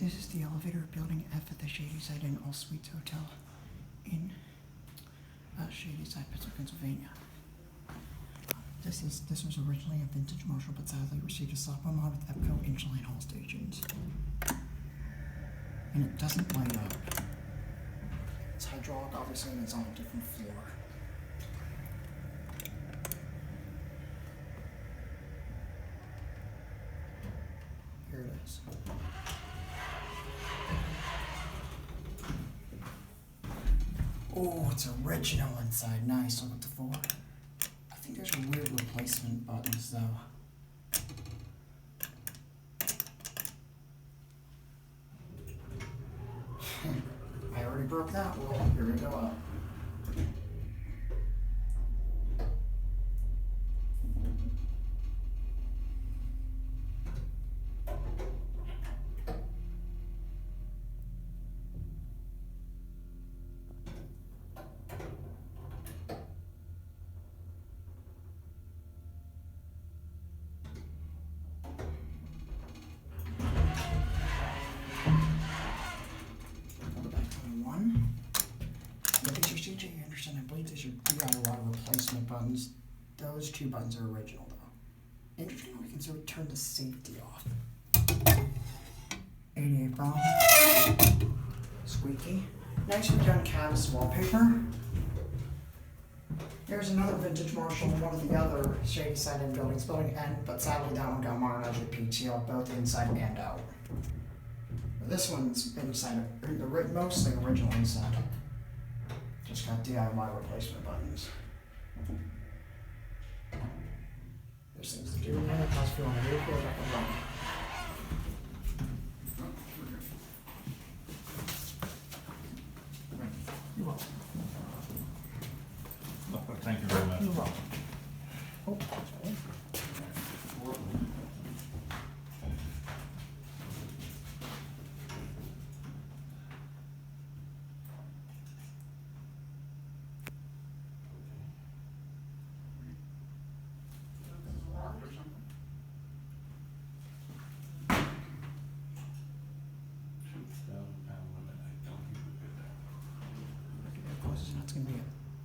This is the elevator building F at the Shadyside and All Suites Hotel in Shadyside, Pittsburgh, Pennsylvania. This was originally a vintage Marshall, but sadly received a software mod with EPCO inch-line hall stations. And it doesn't light up. It's hydraulic, obviously, and it's on a different floor. Here it is. Oh, it's original inside. Nice. Look at the floor. I think there's a weird replacement buttons though. I already broke that. Well, here we go up. I believe these are DIY replacement buttons. Those two buttons are original though. Interesting, we can sort of turn the safety off. 88 bomb. Squeaky. Nicely done canvas wallpaper. Here's another vintage Marshall, one of the other Shadyside Inn buildings, building N, but sadly that one got modernized with PTO, both inside and out. But this one's inside, mostly original inside. Just got DIY replacement buttons. There's things to do in there. How's it feeling? Are you feeling like a run? You're welcome. Thank you very much. You're welcome. Oh, sorry.